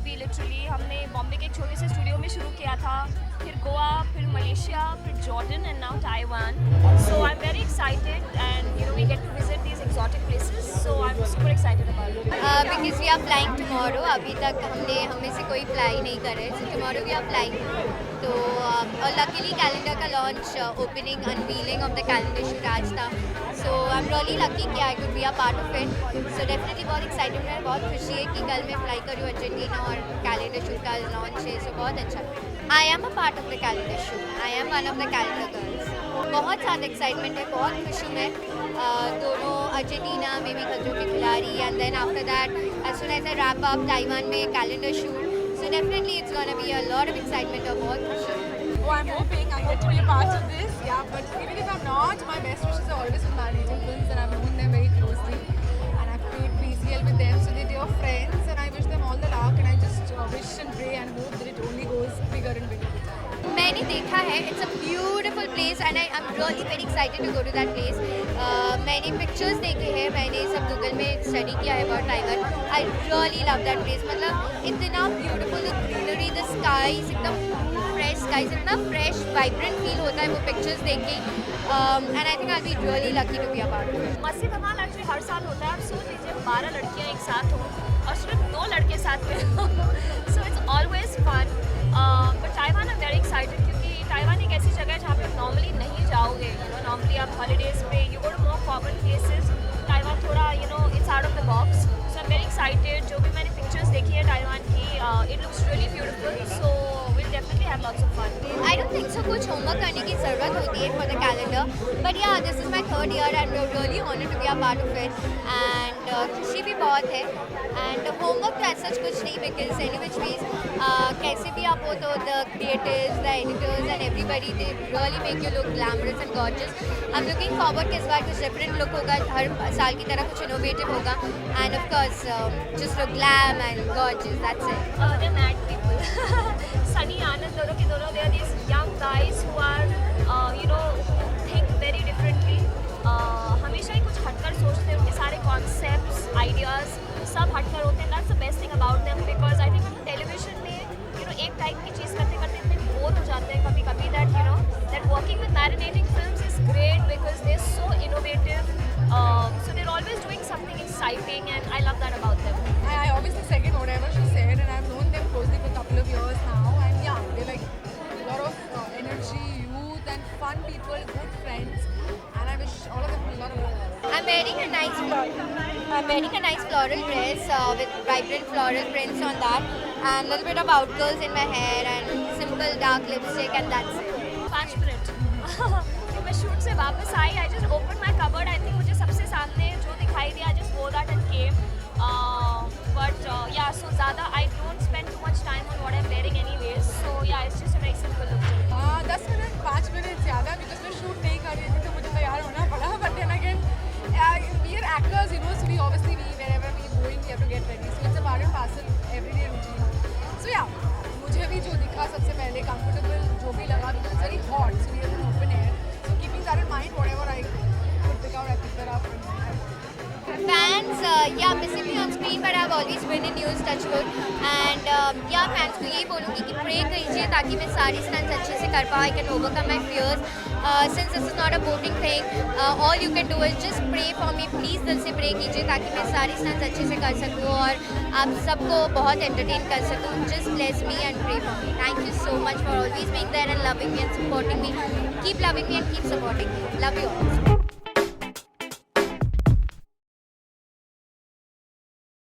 Movie literally हमने बॉम्बे के एक छोटे से स्टूडियो में शुरू किया था, फिर गोवा, फिर मलेशिया, फिर Jordan and now Taiwan. So I'm very excited and we get to visit these exotic places. So I'm super excited about it. Because we are flying tomorrow. अभी तक हमने हमें से कोई फ्लाई नहीं कर रहे. So tomorrow we are flying. तो और luckily कैलेंडर का launch opening unveiling of the calendar shoot आज था. So I'm really lucky कि I could be a part of it. So definitely बहुत excited है, बहुत खुशी है कि कल मैं फ्लाई कर रही हूँ अर्जेंटीना और कैलेंडर शूट का लॉन्च है. So बहुत अच्छा. I am a part of the calendar shoot. I am one of the calendar girls. बहुत ज़्यादा एक्साइटमेंट है, बहुत खुश हूँ मैं. दोनों अर्जेंटीना में भी खतरों के खिलाड़ी and then after that as soon as I wrap up Taiwan में calendar shoot. So definitely it's gonna be a lot of excitement और बहुत खुशी. Oh, I'm hoping I get to be a part of this. Yeah, but even if I'm not, my best wishes are always with Mary Films, and I've known them very closely, and I've played PCL with them, so they're dear friends, and I wish them all the luck, and I just wish and pray and hope that it only goes bigger and bigger with time. मैंने देखा है, it's a beautiful place and I'm really very excited to go to that place. मैंने pictures देखे हैं, मैंने सब Google में study किया है about Taiwan. I really love that place. मतलब इतना beautiful, the greenery, the skies, एकदम fresh skies, इतना fresh, vibrant feel होता है वो pictures देख के. And I think I'll be really lucky to be a part of it. मस्ती धमाल एक्चुअली हर साल होता है. आप सोच लीजिए 12 लड़कियाँ एक साथ हो और सिर्फ 2 लड़के साथ में हो. So it's always fun. But Taiwan I'm very excited क्योंकि ताइवान एक ऐसी जगह है जहाँ पे आप नॉर्मली नहीं जाओगे. नॉर्मली आप हॉलीडेज पे you go to more common places. Taiwan थोड़ा it's out of the box. So I am very excited. जो भी मैंने पिक्चर्स देखी है ताइवान की, it looks really beautiful. So will definitely have lots of fun. I don't think so. कुछ homework करने की ज़रूरत होती है for the calendar. But yeah, this is my 3rd year and we're really honored to be a part of it. And खुशी भी बहुत है. And homework तो ऐसा कुछ नहीं because any which ways कैसे भी आप हो तो the creators, the editors and everybody they really make you look glamorous and gorgeous. I'm looking forward कि इस बार कुछ different look होगा. हर साल की तरह कुछ innovative होगा. And of course just look glam and gorgeous. That's it. They're mad people. Sunny, Anand, दोनों के दोनों, they are these young guys who are think very differently. हमेशा ही कुछ हटकर सोचते हैं. उनके सारे कॉन्सेप्ट्स, आइडियाज़ सब हटकर होते हैं. That's the best thing about them because I think हम टेलीविजन में एक टाइप की चीज़ करते करते इतने बोर हो जाते हैं कभी कभी that working with marinating films is great because they are so innovative. So they're always doing something exciting and I love that about them. I obviously second whatever she said, and I've known them closely for a couple of years now, and yeah, they're like a lot of energy, youth, and fun people, good friends, and I wish all of them a lot of luck. I'm wearing a nice floral dress with vibrant floral prints on that, and a little bit of outgirls in my hair and simple dark lipstick, and that's it. 5 minute. मैं shoot से वापस आई. I just open my cupboard. I think मुझे सबसे सामने जो दिखाई दिया, आई जस्ट वो that and came. But yeah so ज़्यादा I don't spend too much time on what I am wearing anyways. So yeah it's just a very simple look. 10 minute 5 minute ज़्यादा because मैं shoot नहीं कर रही थी तो मुझे तैयार होना पड़ा. But then again we are actors, so we obviously wherever we going we have to get ready. So it's a part and parcel everyday routine. So yeah, मुझे भी जो दिखा सबसे पहले comfortable जो भी लगा because it's very hot, so we have an open air. So keeping that in mind, whatever I could pick out, I picked that up. Fans, missing me on screen, but I've always been in news, touch wood. And fans को यही बोलूँगी कि pray कीजिए ताकि मैं सारी stunts अच्छे से कर पाऊँ. I can overcome my fears. Since this is not a boating thing, all you can do is just pray for me. Please दिल से pray कीजिए ताकि मैं सारी stunts अच्छे से कर सकूँ और आप सबको बहुत entertain कर सकूँ. Just bless me and pray for me. Thank you so much for always being there and loving me and supporting me. Keep loving me and keep supporting me. Love you all.